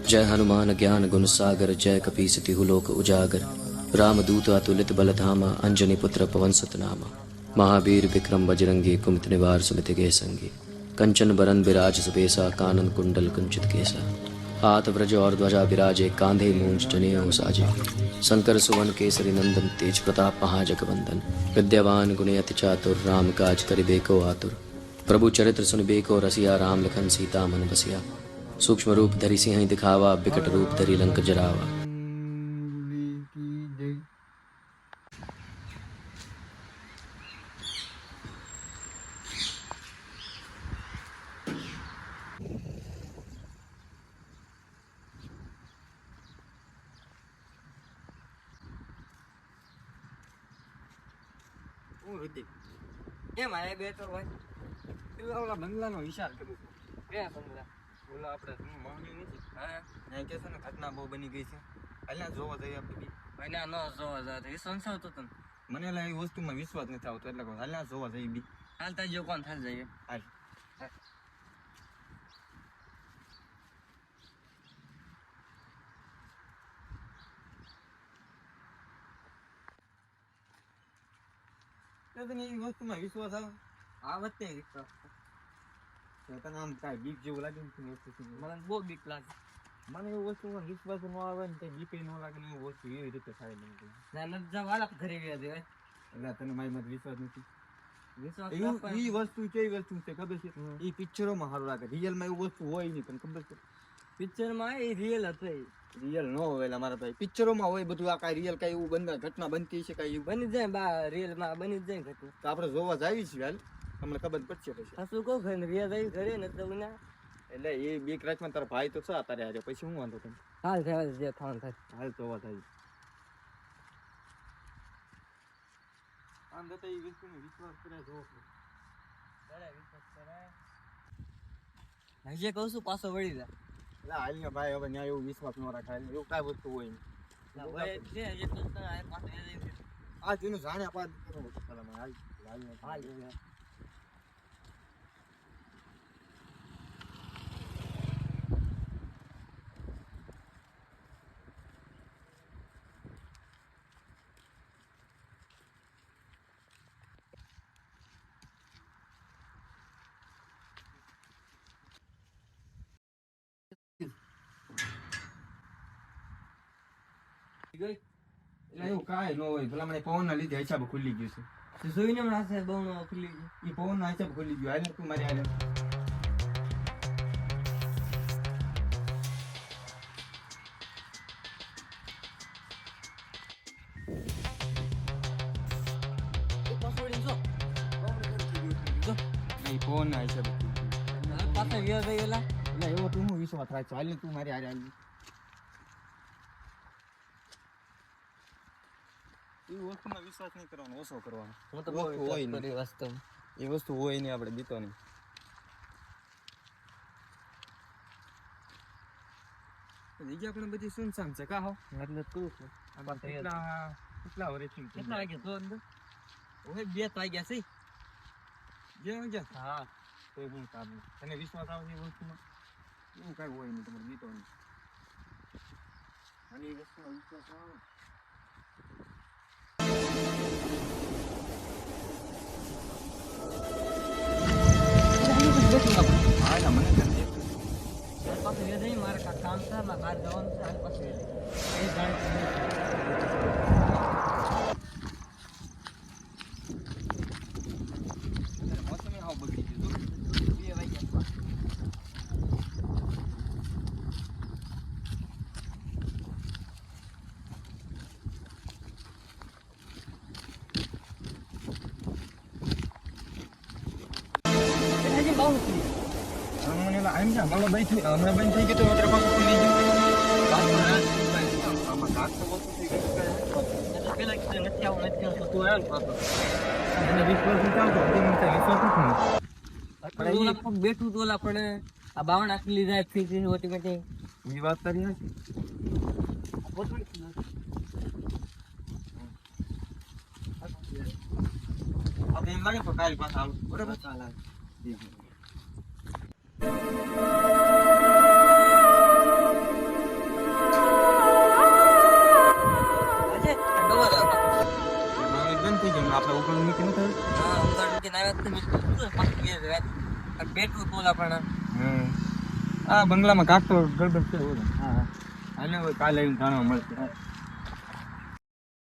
जय हनुमान ज्ञान गुण सागर, जय कपीसति हुलोक उजागर। रामदूत अतुलित बल धामा, अंजनी पुत्र पवन सुत नामा। महावीर विक्रम बजरंगी, कुमति निवार सुमति के संगी। कंचन बरन बिराज सुबेसा, कानन कुंडल कुंचित केसा। हाथ ब्रज और ध्वजा विराजे, कांधे मूंज जनेऊ साजे। शंकर सुवन केसरी नंदन, तेज प्रताप महाजगवंदन। विद्यावान गुणी अति चातुर, राम काज करिबे को आतुर। प्रभु चरित्र सुनिबे को रसिया, राम लखन सीता मन बसिया। सूक्ष्म रूप धरि सिंह दिखावा, विकट रूप धरि लंक जरावा। કેમ આયા બે તો ભાઈ પેલા ઓલા બંગલાનો વિચાર કરું છું. ક્યાં બંગલા? ઓલા આપણે માંગણી નથી. હા ત્યાં કે છે ને ઘટના બહુ બની ગઈ છે. અહીંયા જોવા જઈએ આપણે બી. અહીંયા ન જોવા જાય એ સંસાર તો તને મને એ વસ્તુમાં વિશ્વાસ નથી આવતો એટલે કહું અહીંયા જોવા જઈએ બી. હાલતા જો કોણ થાય જઈએ. હાલ તને એ વસ્તુમાં વિશ્વાસ આવે? આ વચ્ચે વિશ્વાસ તને આમ કાંઈ બીક જેવું લાગે ને વસ્તુ? મને બહુ બીક લાગે. મને એવું વસ્તુમાં વિશ્વાસ ન આવે ને કંઈ બીક ન લાગે ને એવું વસ્તુ એવી રીતે થાય નહીં. વાલા ઘરે ગયા દેવાય એટલે તને મારી મત વિશ્વાસ નથી. એ વસ્તુ કેવી વસ્તુ છે ખબર છે? એ પિક્ચરોમાં સારું લાગે. રિયલમાં એવું વસ્તુ હોય નહીં. તને ખબર છે? પિક્ચરમાં એ રિયલ હતું. રિયલ ન હોય મારા ભાઈ. પિક્ચરોમાં હોય બધું. આ કાંઈ રિયલ કાંઈ એવું ઘટના બનતી છે કાંઈ બની જાય બા રિયલમાં બની જ જાય ઘટના. તો આપણે જોવા જ આવી છીએ હાલ. તમને ખબર પડશે પછી. શું કહું ખાઈ રિયલ આવી ઘરે ને તો ના એટલે એ બે ક્રાચમાં તારા ભાઈ તો છે તારે આજે પછી હું વાંધો તને. હાલ થાય જે થવાનું થાય. હાલ જોવા થાય. આમ તો એ વસ્તુનો વિશ્વાસ કરે જોવો વિશ્વાસ કરે હજી કહું છું પાછો વળી જાય. એટલે હાલ ને ભાઈ હવે ન્યાય એવું વિશ્વાસ ન રાખાય. એવું કાંઈ વસ્તુ હોય નહીં. આ તેનું જાણ્યા પાડ હાલ એવું કાંઈ ન હોય. ભલા મને પવન ના લીધે હિસાબ ખુલી ગયું છે. જોઈને બહુ ખુલી ગયું. એ પવન ના હિસાબ ખુલી ગયું. હાલ તું મારી હાલે પવન ના હિસાબ પાછા ગયા ગયેલા એટલે એવો તું હું વિશ્વાસ રાખજો. હાલ તું મારી હારે હાલ. એ વસ્તુમાં વિશ્વાસ નહીં કરવાનો, ઓછો કરવાનો. હું તો હોય નહીં વસ્તુ. એ વસ્તુ હોય નહીં આપણે દીતો નહીં. જગ્યા પણ બધી સુનસાન છે કા હો. એટલે તું કેટલા વર્ષથી કેટલા વાગ્યા તો અંદર હવે 2 વાગ્યા છે. 2 વાગ્યા? હા તો હું કામ તને વિશ્વાસ આવે છે એ વસ્તુમાં? એવું કાંઈ હોય નહીં. તમારે દીતો નહીં. અને એ વસ્તુમાં વિશ્વાસ આવે મારે કામ છે બહાર જવાનું છે. પછી મોસમ આવું બગડી ગયું. 2 વાગ્યા હમણાં બંધ થઈ ગયું તો આમાં ઘાટ તો ઓછું થઈ ગયું. પેલા નથી આવું નથી આવતું તું આવ્યો ને પાછો વિશ્વાસ નથી આવતો. બેઠું તો ઓલા પણ આ 52 આખી લીધા ફી ઓટોમેટિક એ વાત કરી નથી. એમ લાગે તો કાલ પાછા આવું બરાબર ચાલે. આજે ડબલ હવે બંધ થઈ ગયું આપણે ઉપર મૂકી ન થાય હા ઉગાડ કે ના વાત મિલ પાકી ગઈ વાત આ બેટું તોલા પણ આ બંગલામાં કાક તો ગડબડ છે હા આને કાલે આવીને જાણવા મળશે